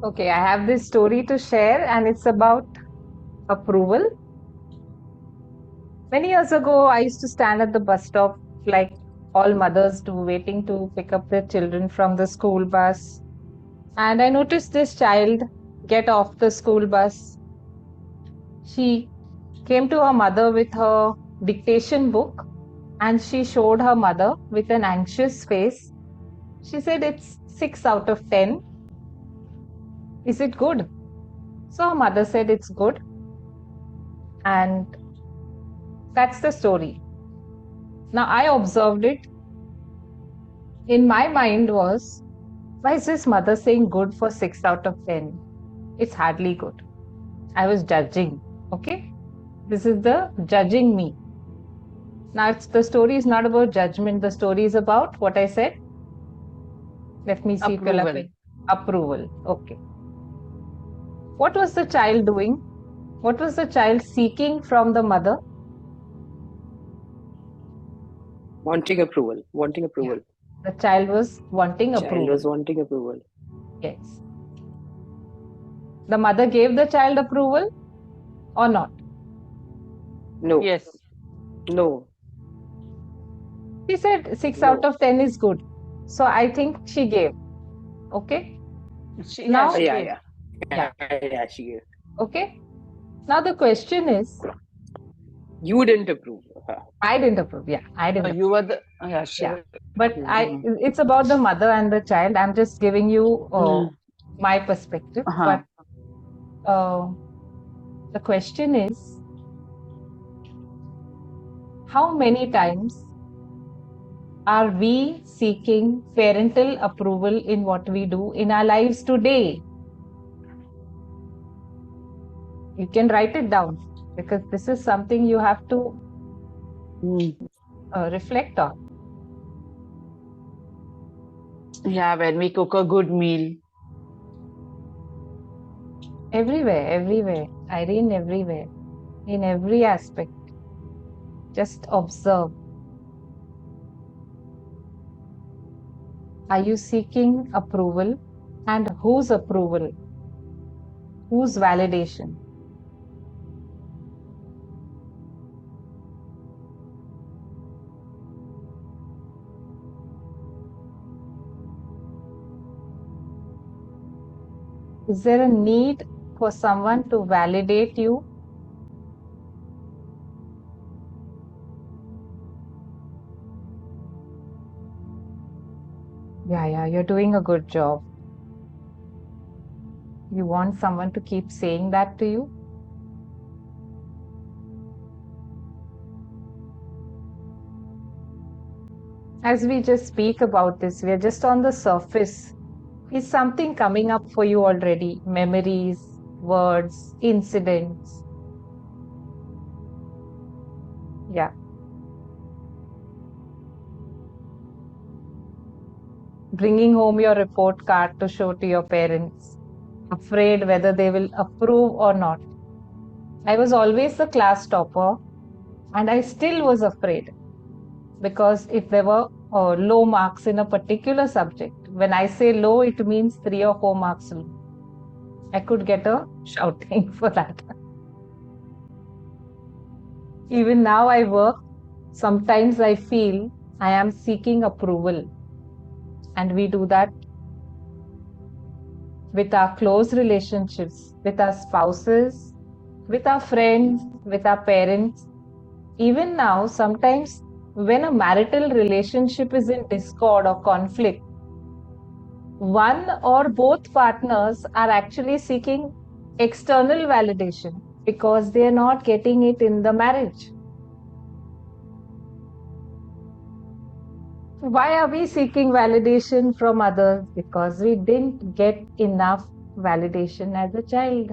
Okay, I have this story to share, and it's about approval. Many years ago, I used to stand at the bus stop like all mothers do, waiting to pick up their children from the school bus. And I noticed this child get off the school bus. She came to her mother with her dictation book, and she showed her mother with an anxious face. She said, "It's 6 out of 10. Is it good?" So her mother said, "It's good." And that's the story. Now I observed it. In my mind was, why is this mother saying good for 6 out of 10? It's hardly good. I was judging. Okay. This is the judging me. Now the story is not about judgment. The story is about what I said. Let me see if you'll have approval. Okay. What was the child doing? What was the child seeking from the mother? Wanting approval. Yeah. The child was wanting approval. Child was wanting approval. Yes. The mother gave the child approval or not? No. Yes. No. She said 6 No. out of 10 is good. So I think she gave. Okay. Now, She Yeah, gave. yeah. Yeah, she gave. Okay. Now the question is, You didn't approve. I didn't approve. Yeah, I didn't approve. You were the she. Yeah. But it's about the mother and the child. I'm just giving you my perspective. Uh-huh. But the question is, how many times are we seeking parental approval in what we do in our lives today? You can write it down because this is something you have to reflect on. Yeah, when we cook a good meal. Everywhere, Irene, everywhere, in every aspect. Just observe. Are you seeking approval? And whose approval? Whose validation? Is there a need for someone to validate you? Yeah, you're doing a good job. You want someone to keep saying that to you? As we just speak about this, we are just on the surface. Is something coming up for you already? Memories, words, incidents? Yeah. Bringing home your report card to show to your parents, afraid whether they will approve or not. I was always the class topper, and I still was afraid because if there were low marks in a particular subject, when I say low, it means 3 or 4 marks low. I could get a shouting for that. Even now I work, sometimes I feel I am seeking approval, and we do that with our close relationships, with our spouses, with our friends, with our parents. Even now, sometimes when a marital relationship is in discord or conflict, one or both partners are actually seeking external validation because they are not getting it in the marriage. Why are we seeking validation from others? Because we didn't get enough validation as a child.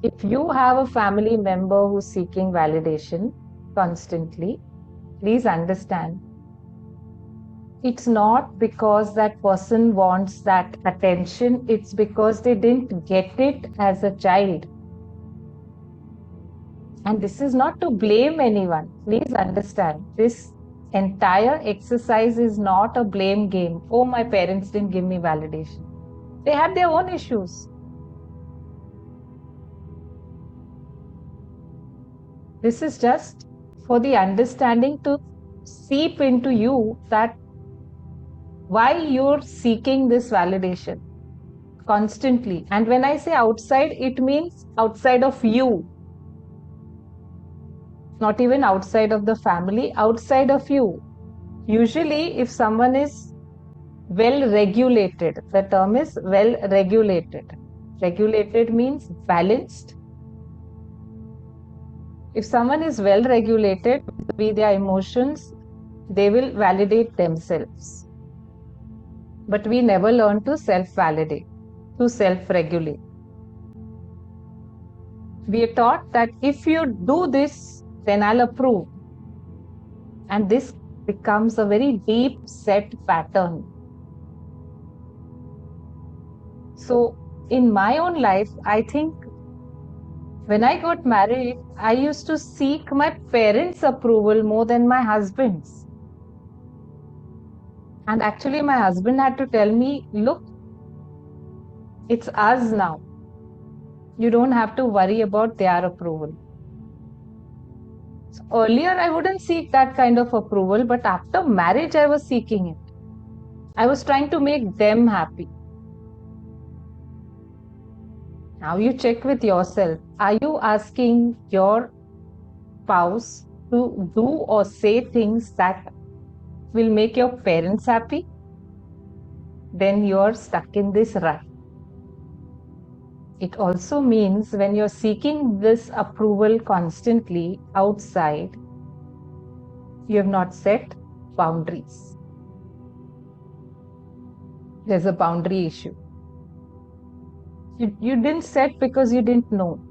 If you have a family member who's seeking validation constantly, please understand, it's not because that person wants that attention, it's because they didn't get it as a child. And this is not to blame anyone. Please understand, this entire exercise is not a blame game. Oh, my parents didn't give me validation. They have their own issues. This is just for the understanding to seep into you that why you're seeking this validation constantly. And when I say outside, it means outside of you, not even outside of the family, outside of you. Usually, if someone is well regulated, the term is well regulated. Regulated means balanced. If someone is well regulated with their emotions, they will validate themselves. But we never learn to self-validate, to self-regulate. We are taught that if you do this, then I'll approve. And this becomes a very deep set pattern. So in my own life, I think when I got married, I used to seek my parents' approval more than my husband's. And actually, my husband had to tell me, look, it's us now. You don't have to worry about their approval. So earlier, I wouldn't seek that kind of approval, but after marriage, I was seeking it. I was trying to make them happy. Now you check with yourself. Are you asking your spouse to do or say things that will make your parents happy? Then you're stuck in this rut. It also means when you're seeking this approval constantly outside, you have not set boundaries. There's a boundary issue. You didn't set because you didn't know.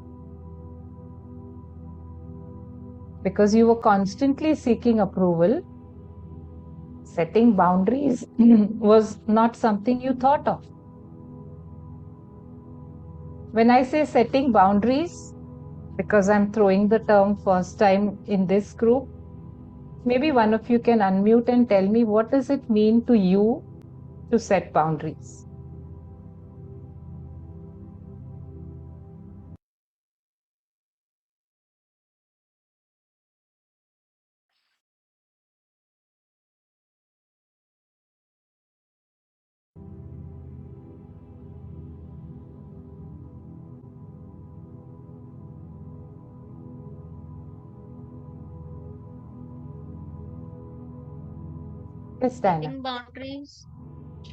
Because you were constantly seeking approval, setting boundaries was not something you thought of. When I say setting boundaries, because I'm throwing the term first time in this group, maybe one of you can unmute and tell me what does it mean to you to set boundaries? Yes, Diana. Setting boundaries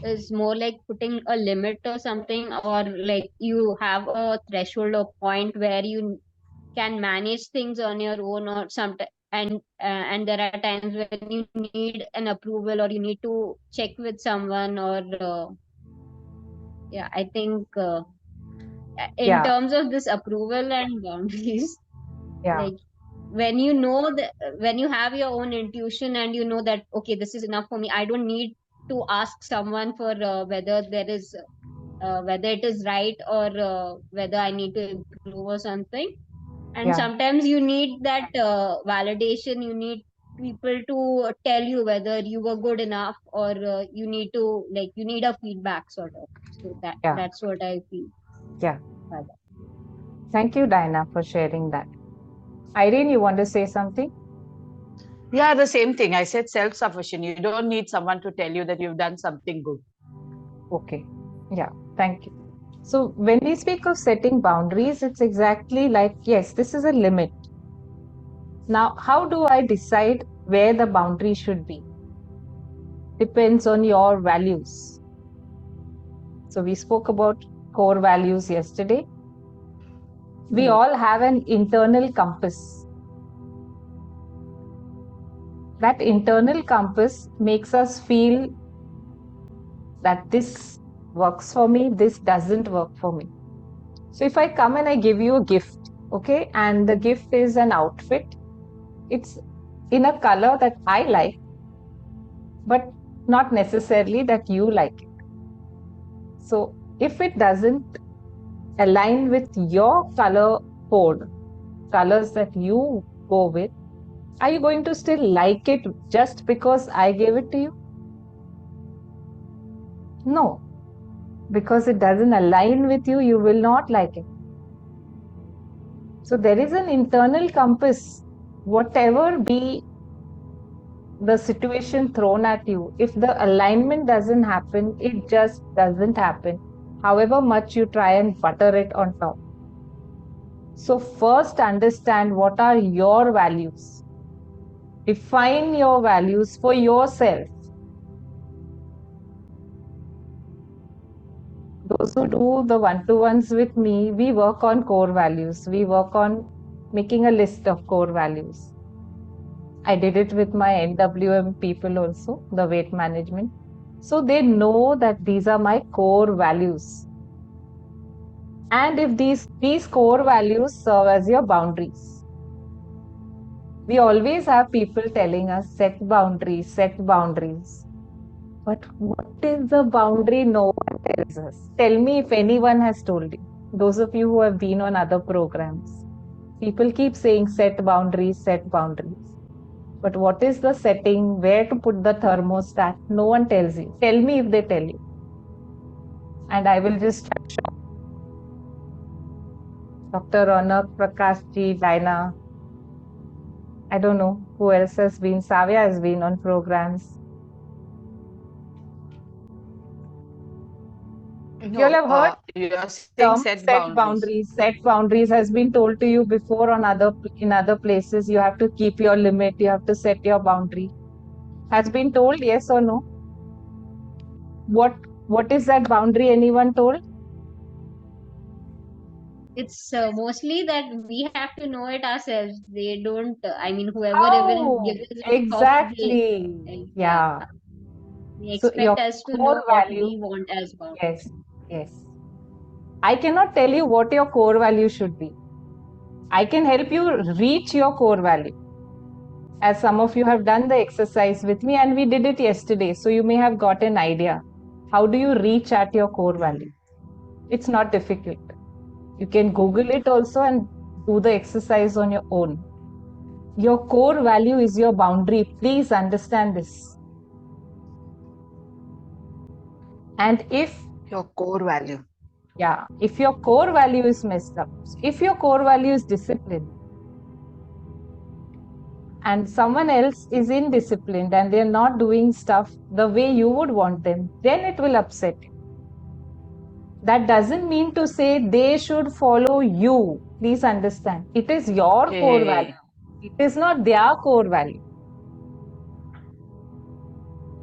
is more like putting a limit or something, or like you have a threshold or point where you can manage things on your own, or sometimes and there are times when you need an approval or you need to check with someone, or yeah, I think in Yeah. terms of this approval and boundaries, Yeah. like when you know that, when you have your own intuition and you know that okay, this is enough for me, I don't need to ask someone for whether there is whether it is right, or whether I need to improve or something. And Yeah. sometimes you need that validation, you need people to tell you whether you were good enough, or you need to, like, you need a feedback sort of. So Yeah. that's what I feel. Yeah. by that. Thank you, Diana, for sharing that. Irene, you want to say something? Yeah, the same thing. I said self-sufficient. You don't need someone to tell you that you've done something good. Okay. Yeah. Thank you. So when we speak of setting boundaries, it's exactly like, yes, this is a limit. Now, how do I decide where the boundary should be? Depends on your values. So we spoke about core values yesterday. We all have an internal compass. That internal compass makes us feel that this works for me, this doesn't work for me. So if I come and I give you a gift, okay, and the gift is an outfit, it's in a color that I like, but not necessarily that you like it. So if it doesn't align with your color code, colors that you go with, Are you going to still like it just because I gave it to you? No. Because it doesn't align with you, you will not like it. So there is an internal compass. Whatever be the situation thrown at you, if the alignment doesn't happen, it just doesn't happen. However much you try and butter it on top. So first understand what are your values. Define your values for yourself. Those who do the one-to-ones with me, we work on core values. We work on making a list of core values. I did it with my NWM people also, the weight management. So they know that these are my core values. And if these core values serve as your boundaries. We always have people telling us, set boundaries, set boundaries. But what is the boundary? No one tells us. Tell me if anyone has told you. Those of you who have been on other programs. People keep saying set boundaries, set boundaries. But what is the setting? Where to put the thermostat? No one tells you. Tell me if they tell you. And I will just show Dr. Ronak, Prakash ji, Laina. I don't know who else has been. Savya has been on programs. No, You'll have heard you're saying set boundaries. Set boundaries has been told to you before on in other places. You have to keep your limit. You have to set your boundary. Has been told, yes or no? What is that boundary? Anyone told? It's mostly that we have to know it ourselves. They don't. I mean, whoever even gives us a thought, Exactly. Yeah. they So your expect us to know core what value. we want as well. Yes. Yes. I cannot tell you what your core value should be. I can help you reach your core value. As some of you have done the exercise with me, and we did it yesterday, so you may have got an idea. How do you reach at your core value? It's not difficult. You can Google it also and do the exercise on your own. Your core value is your boundary. Please understand this. And if Your core value. Yeah, if your core value is messed up, if your core value is discipline, and someone else is indisciplined and they're not doing stuff the way you would want them, then it will upset you. That doesn't mean to say they should follow you. Please understand. It is your core value. It is not their core value.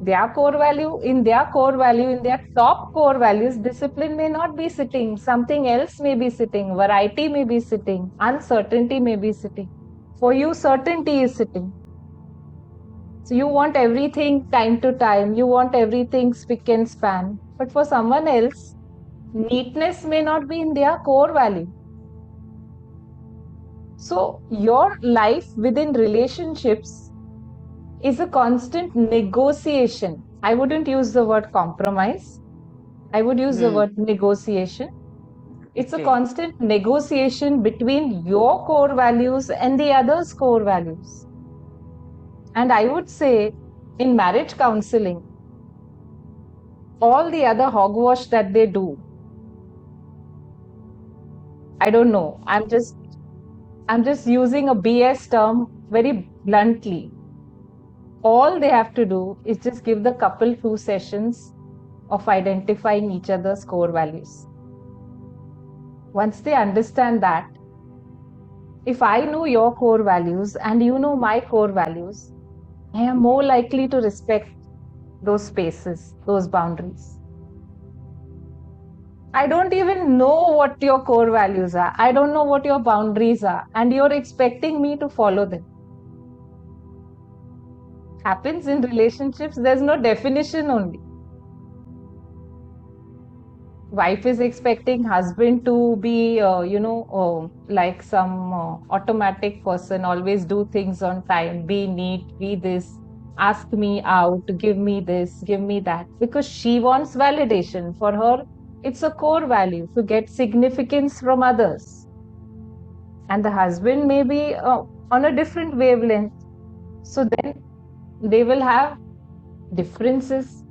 Their core value, in their top core values, discipline may not be sitting. Something else may be sitting. Variety may be sitting. Uncertainty may be sitting. For you, certainty is sitting. So you want everything time to time. You want everything spick and span. But for someone else, neatness may not be in their core value. So your life within relationships is a constant negotiation. I wouldn't use the word compromise. I would use the word negotiation. It's a constant negotiation between your core values and the other's core values. And I would say in marriage counseling, all the other hogwash that they do, I don't know. I'm just using a BS term very bluntly. All they have to do is just give the couple 2 sessions of identifying each other's core values. Once they understand that, if I know your core values and you know my core values, I am more likely to respect those spaces, those boundaries. I don't even know what your core values are. I don't know what your boundaries are, and you're expecting me to follow them. Happens in relationships, there's no definition only. Wife is expecting husband to be, like some automatic person, always do things on time, be neat, be this, ask me out, give me this, give me that, because she wants validation. For her, it's a core value to get significance from others. And the husband may be on a different wavelength. So then they will have differences.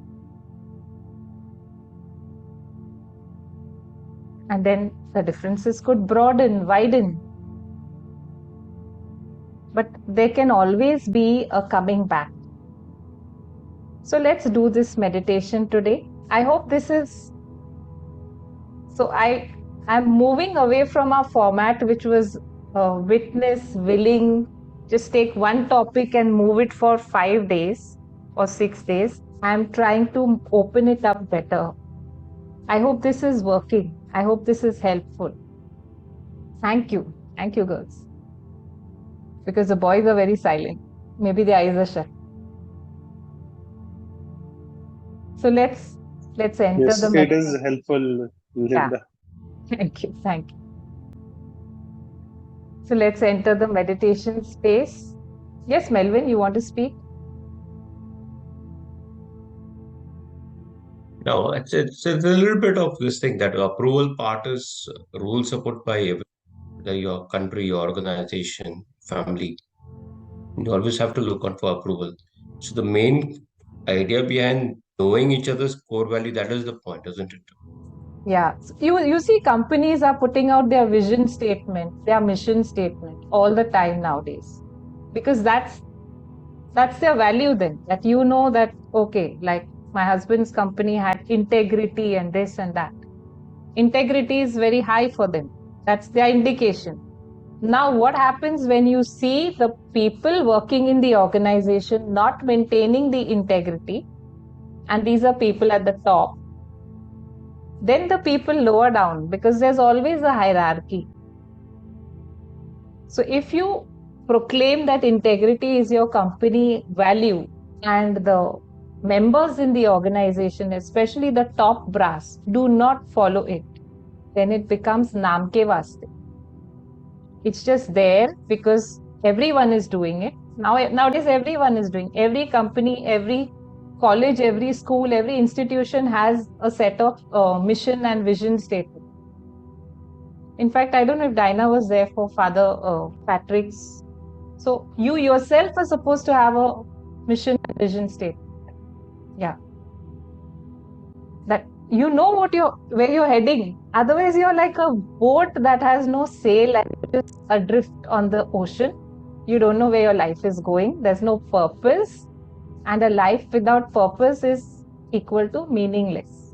And then the differences could broaden, widen. But there can always be a coming back. So let's do this meditation today. I hope this is... So I'm moving away from our format, which was witness, willing, just take one topic and move it for 5 days or 6 days. I'm trying to open it up better. I hope this is working. I hope this is helpful. Thank you. Thank you, girls. Because the boys are very silent. Maybe their eyes are shut. So let's enter Yes, the it meditation. is helpful, Linda. Thank you. Thank you. So let's enter the meditation space. Yes, Melvin, you want to speak? No, it's a little bit of this thing that approval part is rule support by your country, your organization, family. You always have to look out for approval. So the main idea behind knowing each other's core value, that is the point, isn't it? Yeah. So you see, companies are putting out their vision statement, their mission statement all the time nowadays, because that's their value. Then that that, okay, like my husband's company had integrity and this and that. Integrity is very high for them. That's their indication. Now, what happens when you see the people working in the organization not maintaining the integrity, and these are people at the top, then the people lower down, because there's always a hierarchy. So if you proclaim that integrity is your company value, and the members in the organization, especially the top brass, do not follow it, then it becomes naam ke vaste. It's just there because everyone is doing it. Nowadays, everyone is doing. Every company, every college, every school, every institution has a set of mission and vision statement. In fact, I don't know if Dinah was there for Father Patrick's. So you yourself are supposed to have a mission and vision statement. Yeah. That you know where you're heading. Otherwise, you're like a boat that has no sail and you're just adrift on the ocean. You don't know where your life is going. There's no purpose. And a life without purpose is equal to meaningless.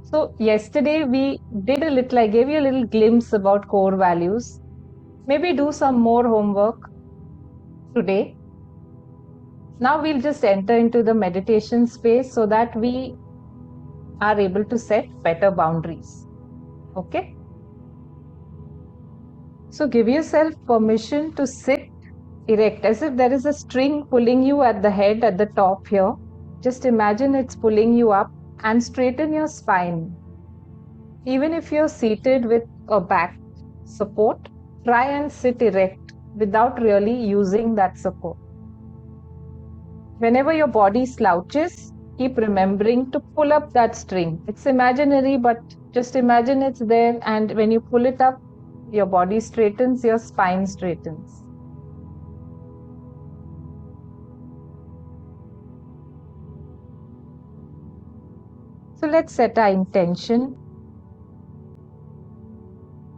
So yesterday we did I gave you a little glimpse about core values. Maybe do some more homework today. Now we'll just enter into the meditation space so that we are able to set better boundaries. Okay? So give yourself permission to sit erect, as if there is a string pulling you at the head at the top here. Just imagine it's pulling you up, and straighten your spine. Even if you're seated with a back support, try and sit erect without really using that support. Whenever your body slouches, keep remembering to pull up that string. It's imaginary, but just imagine it's there, and when you pull it up, your body straightens, your spine straightens. So let's set our intention.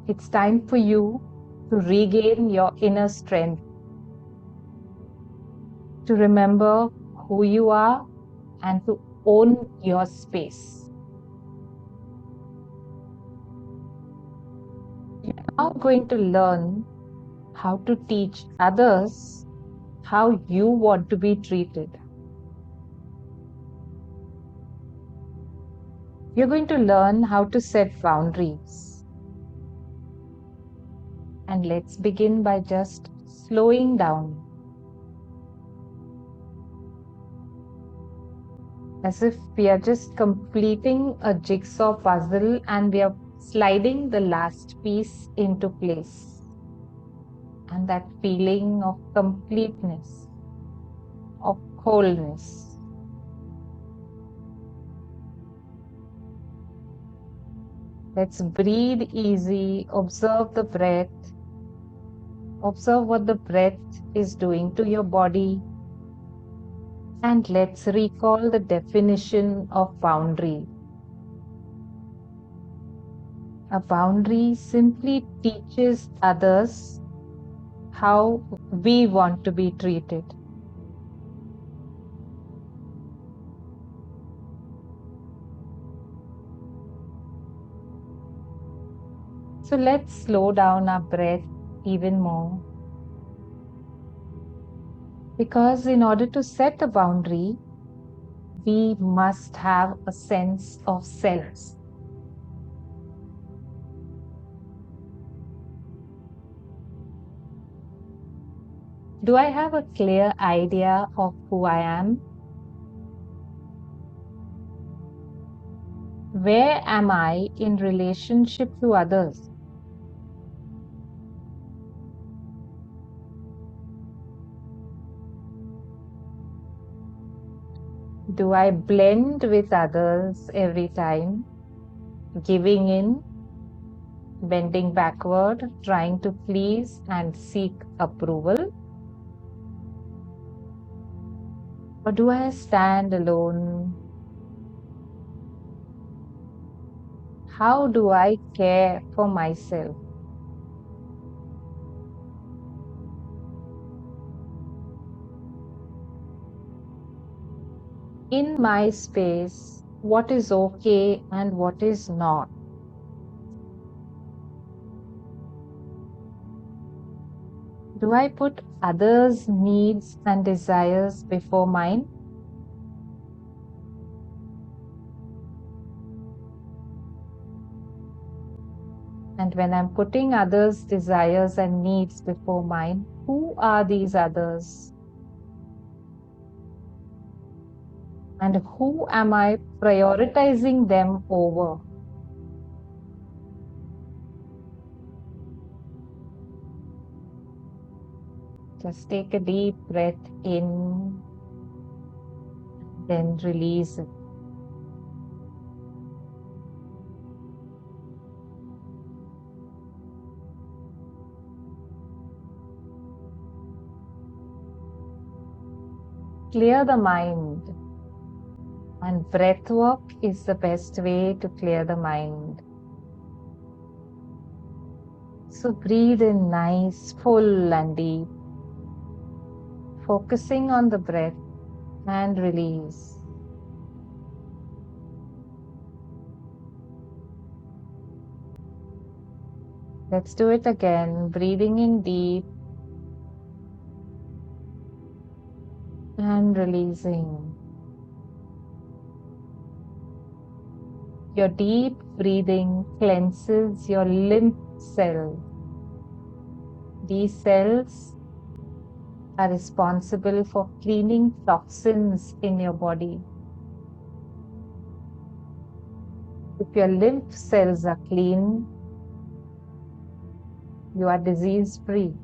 It's time for you to regain your inner strength, to remember who you are and to own your space. You're now going to learn how to teach others how you want to be treated. You're going to learn how to set boundaries. And let's begin by just slowing down, as if we are just completing a jigsaw puzzle and we are sliding the last piece into place. And that feeling of completeness, of wholeness. Let's breathe easy, observe the breath, Observe what the breath is doing to your body. And let's recall the definition of boundary. A boundary simply teaches others how we want to be treated. So let's slow down our breath even more. Because in order to set a boundary, we must have a sense of self. Do I have a clear idea of who I am? Where am I in relationship to others? Do I blend with others every time, giving in, bending backward, trying to please and seek approval? Or do I stand alone? How do I care for myself? In my space, what is okay and what is not? Do I put others' needs and desires before mine? And when I'm putting others' desires and needs before mine, who are these others? And who am I prioritizing them over? Just take a deep breath in, then release it. Clear the mind. And breath work is the best way to clear the mind. So breathe in nice, full and deep, focusing on the breath, and release. Let's do it again, breathing in deep and releasing. Your deep breathing cleanses your lymph cells. These cells are responsible for cleaning toxins in your body. If your lymph cells are clean, you are disease-free.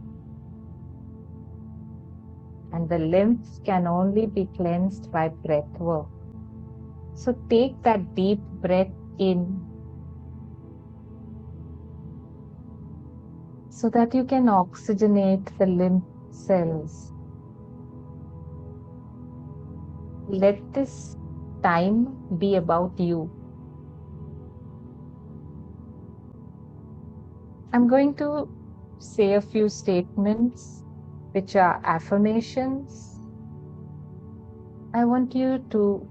And the lymph can only be cleansed by breath work. So take that deep breath in so that you can oxygenate the lymph cells. Let this time be about you. I'm going to say a few statements which are affirmations. I want you to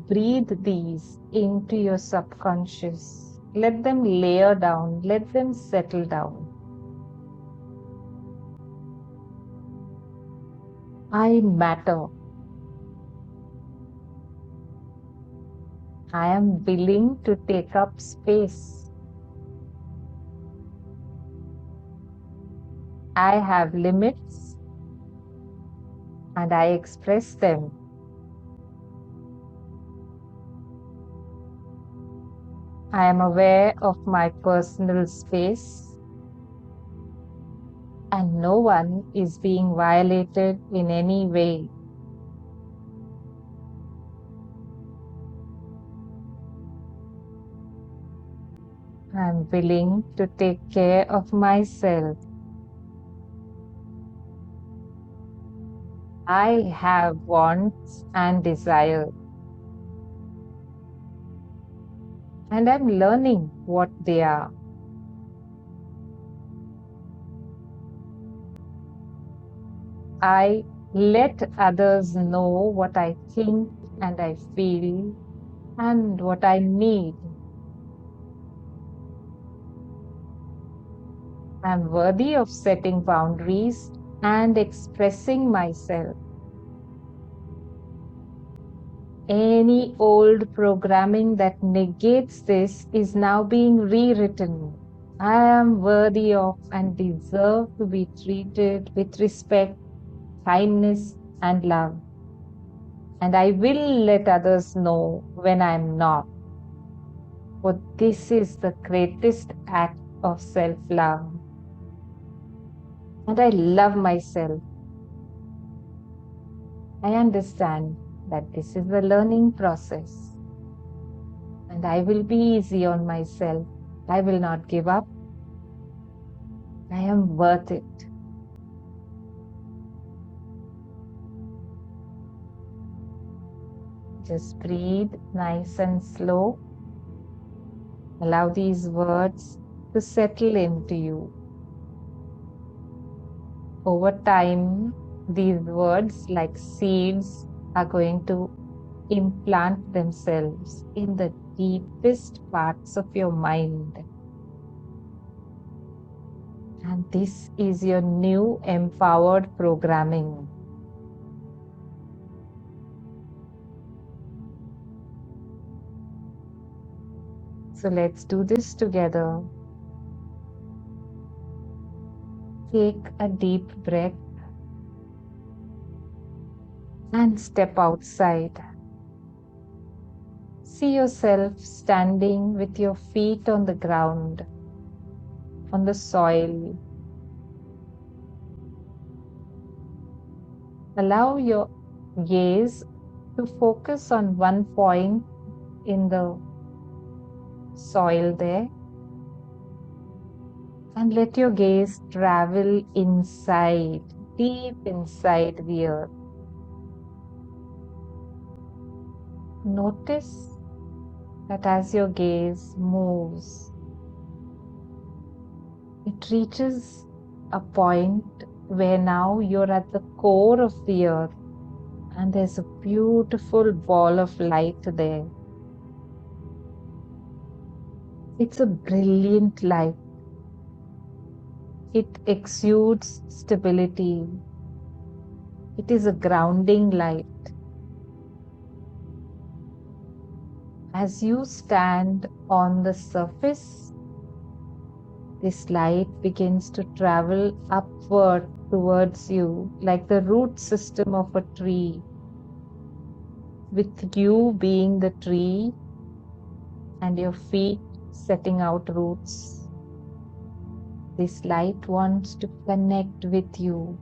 breathe these into your subconscious. Let them layer down, let them settle down. I matter. I am willing to take up space. I have limits and I express them. I am aware of my personal space and no one is being violated in any way. I am willing to take care of myself. I have wants and desires, and I'm learning what they are. I let others know what I think and I feel and what I need. I'm worthy of setting boundaries and expressing myself. Any old programming that negates this is now being rewritten. I am worthy of and deserve to be treated with respect, kindness, and love. And I will let others know when I'm not. For this is the greatest act of self-love. And I love myself. I understand that this is a learning process. And I will be easy on myself. I will not give up. I am worth it. Just breathe nice and slow. Allow these words to settle into you. Over time, these words, like seeds, are going to implant themselves in the deepest parts of your mind. And this is your new empowered programming. So let's do this together. Take a deep breath and step outside. See yourself standing with your feet on the ground, on the soil. Allow your gaze to focus on one point in the soil there, and let your gaze travel inside, deep inside the earth. Notice that as your gaze moves, it reaches a point where now you're at the core of the earth, and there's a beautiful ball of light there. It's a brilliant light. It exudes stability. It is a grounding light. As you stand on the surface, this light begins to travel upward towards you like the root system of a tree, with you being the tree and your feet setting out roots. This light wants to connect with you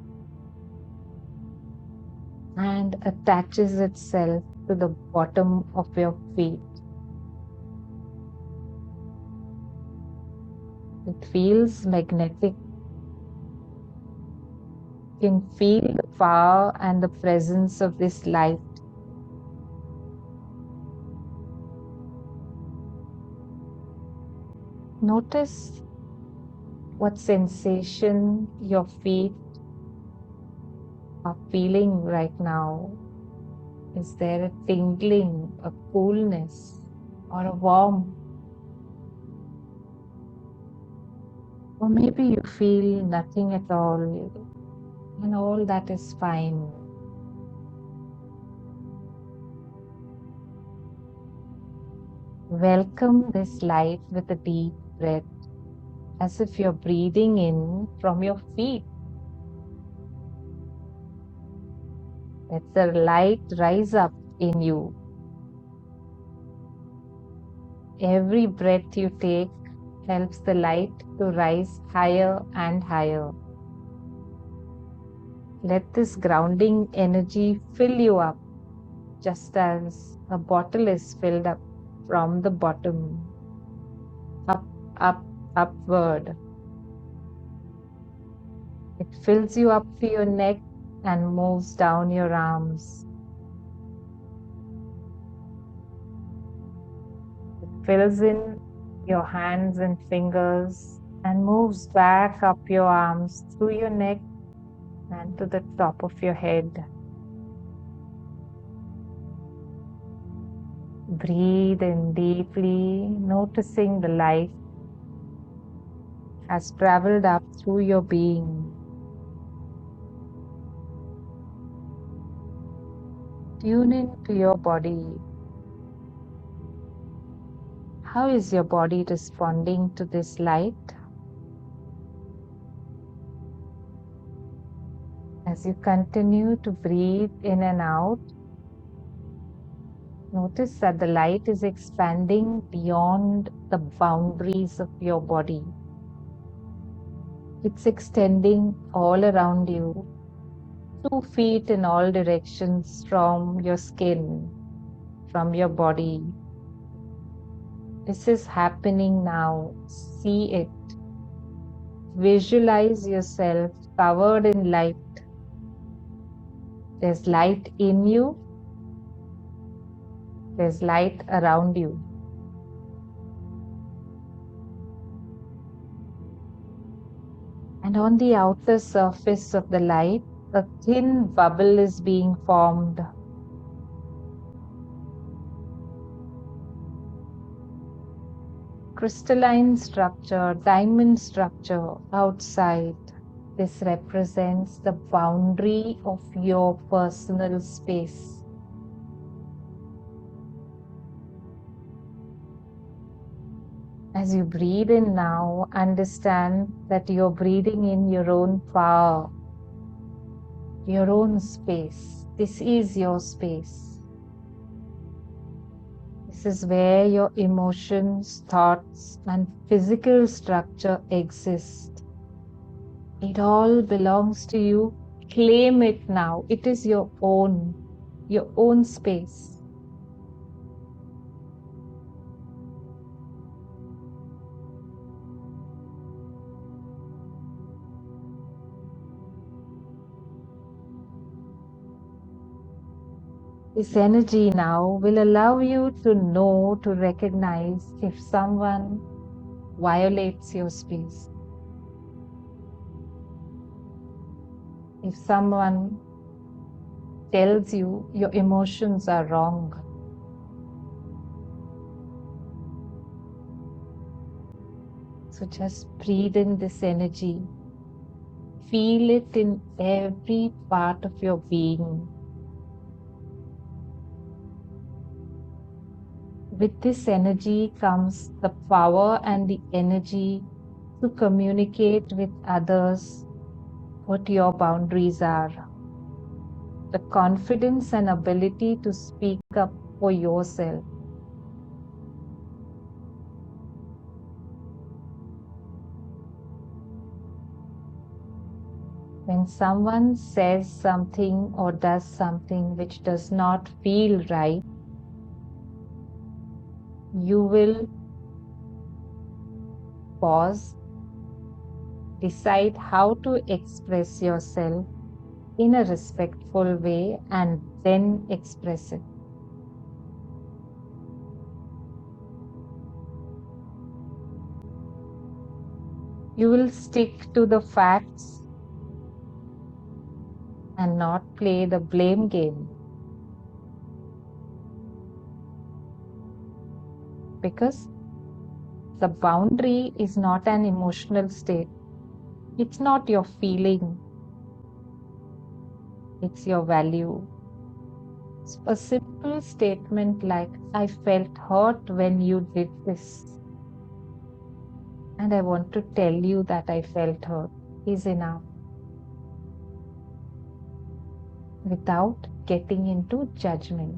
and attaches itself to the bottom of your feet. It feels magnetic. You can feel the power and the presence of this light. Notice what sensation your feet are feeling right now. Is there a tingling, a coolness, or a warmth? Or maybe you feel nothing at all, and all that is fine. Welcome this light with a deep breath, as if you're breathing in from your feet. Let the light rise up in you. Every breath you take helps the light to rise higher and higher. Let this grounding energy fill you up, just as a bottle is filled up from the bottom, upward. It fills you up to your neck and moves down your arms. It fills in your hands and fingers and moves back up your arms through your neck and to the top of your head. Breathe in deeply, noticing the light has traveled up through your being. Tune into your body. How is your body responding to this light? As you continue to breathe in and out, notice that the light is expanding beyond the boundaries of your body. It's extending all around you, 2 feet in all directions from your skin, from your body. This is happening now. See it. Visualize yourself covered in light. There's light in you. There's light around you. And on the outer surface of the light, a thin bubble is being formed. Crystalline structure, diamond structure outside. This represents the boundary of your personal space. As you breathe in now, understand that you're breathing in your own power, your own space. This is your space. This is where your emotions, thoughts, and physical structure exist. It all belongs to you. Claim it now. It is your own space. This energy now will allow you to know, to recognize if someone violates your space. If someone tells you your emotions are wrong. So just breathe in this energy. Feel it in every part of your being. With this energy comes the power and the energy to communicate with others what your boundaries are. The confidence and ability to speak up for yourself. When someone says something or does something which does not feel right, you will pause, decide how to express yourself in a respectful way, and then express it. You will stick to the facts and not play the blame game. Because the boundary is not an emotional state. It's not your feeling. It's your value. So a simple statement like, I felt hurt when you did this. And I want to tell you that I felt hurt is enough. Without getting into judgment.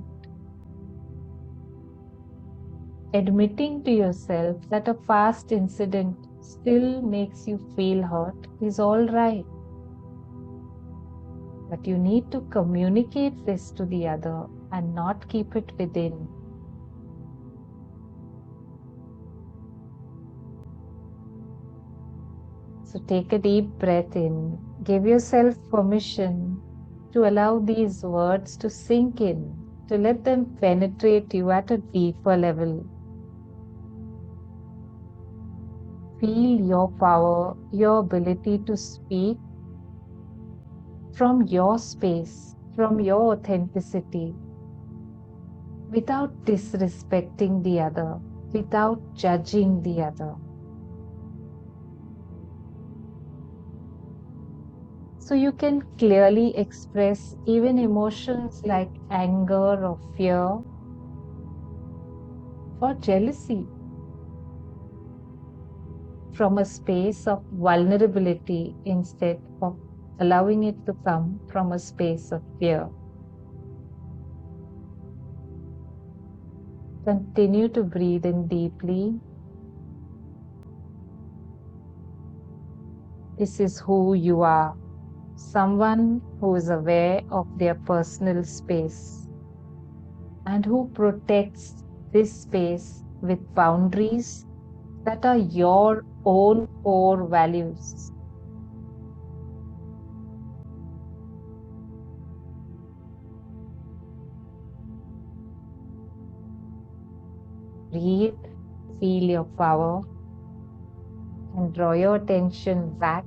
Admitting to yourself that a past incident still makes you feel hurt is all right. But you need to communicate this to the other and not keep it within. So take a deep breath in. Give yourself permission to allow these words to sink in, to let them penetrate you at a deeper level. Feel your power, your ability to speak from your space, from your authenticity, without disrespecting the other, without judging the other. So you can clearly express even emotions like anger or fear or jealousy from a space of vulnerability instead of allowing it to come from a space of fear. Continue to breathe in deeply. This is who you are. Someone who is aware of their personal space and who protects this space with boundaries that are your own core values. Breathe, feel your power, and draw your attention back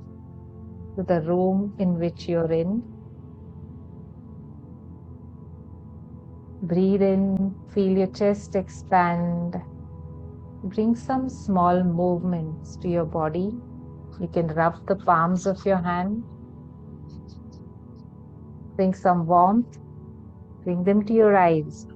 to the room in which you're in. Breathe in, feel your chest expand. Bring some small movements to your body. You can rub the palms of your hand. Bring some warmth. Bring them to your eyes.